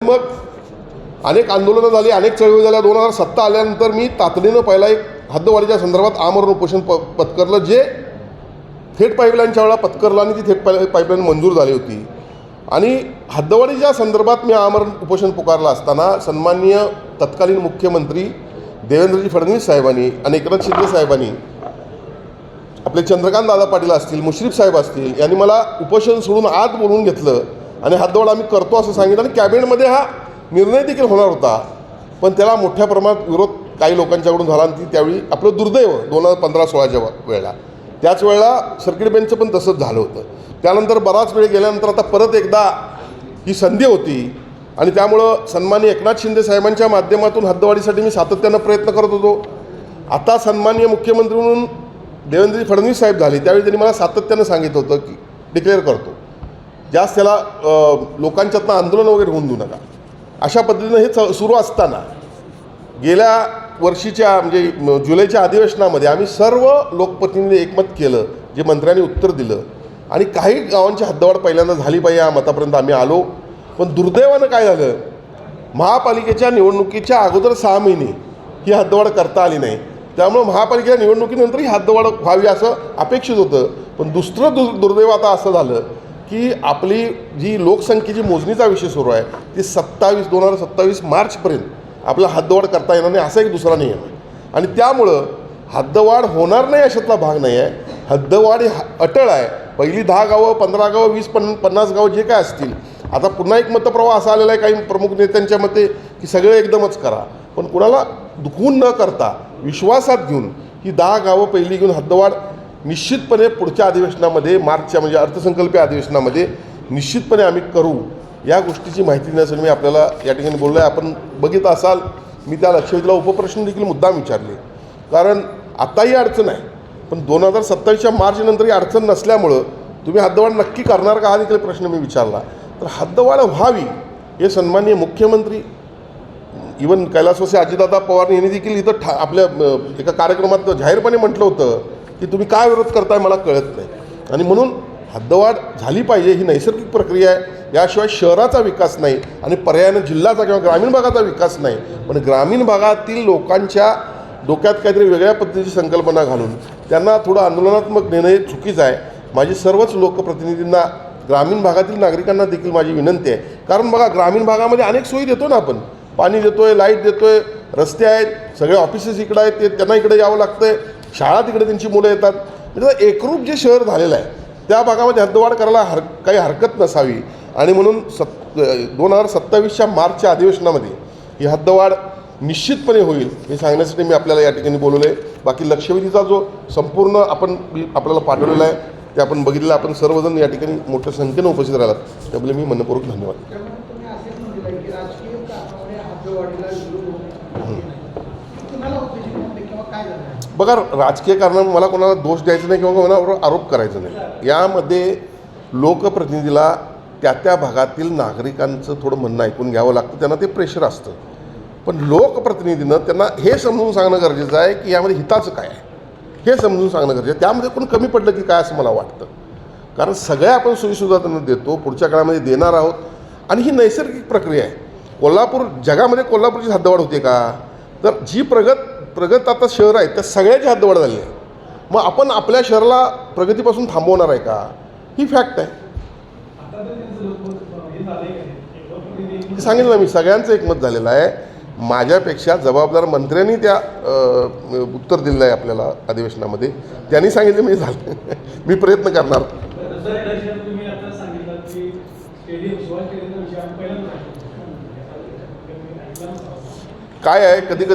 मग अनेक आंदोलनं झाली, अनेक चळवळी झाल्या. 2007 आल्यानंतर मी तातडीनं पहिला एक हद्दवाढीच्या संदर्भात आमरण उपोषण पत्करलं, जे थेट पाईपलाईनच्या वेळेला पत्करलं आणि ती थेट पाईपलाईन मंजूर झाली होती. आणि हद्दवाढीच्या संदर्भात मी आमरण उपोषण पुकारलं असताना सन्माननीय तत्कालीन मुख्यमंत्री देवेंद्रजी फडणवीस साहेबांनी आणि एकनाथ शिंदे साहेबांनी, आपले चंद्रकांत दादा पाटील असतील, मुश्रीफ साहेब असतील, यांनी मला उपोषण सोडून आत बोलवून घेतलं आणि हद्दवाढ आम्ही करतो असं सांगितलं. आणि कॅबिनेटमध्ये हा निर्णय देखील होणार होता, पण त्याला मोठ्या प्रमाणात विरोध काही लोकांच्याकडून झाला. आणि त्यावेळी आपलं दुर्दैव 2015-16च्या वेळेला, त्याच वेळेला सर्किट बेंचचं पण तसंच झालं होतं. त्यानंतर बराच वेळ गेल्यानंतर आता परत एकदा ही संधी होती आणि त्यामुळं सन्माननीय एकनाथ शिंदे साहेबांच्या माध्यमातून हद्दवाढीसाठी मी सातत्यानं प्रयत्न करत होतो. आता सन्माननीय मुख्यमंत्री म्हणून देवेंद्रजी फडणवीस साहेब झाले, त्यावेळी त्यांनी मला सातत्यानं सांगितलं होतं की डिक्लेअर करतो, जास्त त्याला लोकांच्यातनं आंदोलन वगैरे होऊन देऊ नका. अशा पद्धतीनं हे सुरू असताना गेल्या वर्षीच्या म्हणजे जुलैच्या अधिवेशनामध्ये आम्ही सर्व लोकप्रतिनिधी एकमत केलं, जे मंत्र्यांनी उत्तर दिलं. आणि काही गावांची हद्दवाढ पहिल्यांदा झाली पाहिजे या मतापर्यंत आम्ही आलो. पण दुर्दैवानं काय झालं, महापालिकेच्या निवडणुकीच्या अगोदर 6 महिने ही हद्दवाढ करता आली नाही. त्यामुळं महापालिकेच्या निवडणुकीनंतर ही हद्दवाढ व्हावी असं अपेक्षित होतं. पण दुसरं दुर्दैव आता असं झालं की आपली जी लोकसंख्येची मोजणीचा विषय सुरू आहे ती 2027 मार्चपर्यंत आपला हद्दवाढ करता येणार नाही, असा एक दुसरा नियम आहे. आणि त्यामुळं हद्दवाढ होणार नाही अशातला भाग नाही आहे. हद्दवाढ अटळ आहे. पहिली 10 गावं, 15 गावं, 20-50 गावं जे काय असतील. आता पुन्हा एक मतप्रवाह असा आलेला आहे काही प्रमुख नेत्यांच्या मते की सगळे एकदमच करा, पण कुणाला दुखवून न करता विश्वासात घेऊन ही 10 गावं पहिली घेऊन हद्दवाढ निश्चितपणे पुढच्या अधिवेशनामध्ये, मार्चच्या म्हणजे अर्थसंकल्पीय अधिवेशनामध्ये निश्चितपणे आम्ही करू. या गोष्टीची माहिती देण्यासाठी मी आपल्याला या ठिकाणी बोललो आहे. आपण बघित असाल, मी त्या लक्षवेधीला उपप्रश्न देखील मुद्दाम विचारले, कारण आत्ताही अडचण आहे, पण 2027च्या मार्चनंतर ही अडचण नसल्यामुळं तुम्ही हद्दवाढ नक्की करणार का हा देखील प्रश्न मी विचारला. तर हद्दवाढ व्हावी हे सन्माननीय मुख्यमंत्री, इवन कैलासवासी अजितदादा पवार यांनी देखील इथं आपल्या एका कार्यक्रमात जाहीरपणे म्हटलं होतं की तुम्ही काय विरोध करताय मला कळत नाही. आणि म्हणून हद्दवाढ झाली पाहिजे, ही नैसर्गिक प्रक्रिया आहे. याशिवाय शहराचा विकास नाही आणि पर्यायानं जिल्ह्याचा किंवा ग्रामीण भागाचा विकास नाही. पण ग्रामीण भागातील लोकांच्या डोक्यात काहीतरी वेगळ्या पद्धतीची संकल्पना घालून त्यांना थोडं आंदोलनात्मक निर्णय चुकीचा आहे. माझी सर्वच लोकप्रतिनिधींना, ग्रामीण भागातील नागरिकांना देखील माझी विनंती आहे. कारण बघा, ग्रामीण भागामध्ये अनेक सोयी देतो ना आपण, पाणी देतो आहे, लाईट देतो आहे, रस्ते आहेत, सगळे ऑफिसेस इकडे आहेत, ते त्यांना इकडे यावं लागतं आहे, शाळा तिकडे त्यांची मुलं येतात. म्हणजे एकरूप जे शहर झालेलं आहे त्या भागामध्ये हद्दवाढ करायला काही हरकत नसावी. आणि म्हणून 2027च्या मार्चच्या अधिवेशनामध्ये ही हद्दवाढ निश्चितपणे होईल हे सांगण्यासाठी मी आपल्याला या ठिकाणी बोलवलं आहे. बाकी लक्षवेधीचा जो संपूर्ण आपल्याला पाठवलेला आहे ते आपण बघितलं. आपण सर्वजण या ठिकाणी मोठ्या संख्येनं उपस्थित राहिलात, त्यामुळे मी मनपूर्वक धन्यवाद. बघा, राजकीय कारण मला कोणाला दोष द्यायचा नाही किंवा कोणावर आरोप करायचा नाही. यामध्ये लोकप्रतिनिधीला त्या भागातील नागरिकांचं थोडं म्हणणं ऐकून घ्यावं लागतं, त्यांना ते प्रेशर असतं. पण लोकप्रतिनिधीनं त्यांना हे समजून सांगणं गरजेचं आहे की यामध्ये हिताचं काय आहे हे समजून सांगणं गरजेचं आहे. त्यामध्ये कोण कमी पडलं की काय असं मला वाटतं. कारण सगळ्या आपण सोयीसुविधा त्यांना देतो, पुढच्या काळामध्ये देणार आहोत. आणि ही नैसर्गिक प्रक्रिया आहे. कोल्हापूर, जगामध्ये कोल्हापूरची हद्दवाढ होते का? तर जी प्रगत आता शहर आहेत त्या सगळ्याची हद्दवाढ झाली आहे. मग आपण आपल्या शहराला प्रगतीपासून थांबवणार आहे का? ही फॅक्ट आहे. सांगितलं मी, सगळ्यांचं एकमत झालेलं आहे. माझ्यापेक्षा जबाबदार मंत्र्यांनी त्या उत्तर दिलेलं आहे आपल्याला अधिवेशनामध्ये. त्यांनी सांगितलं मी झालं मी प्रयत्न करणार. काय आहे, कधी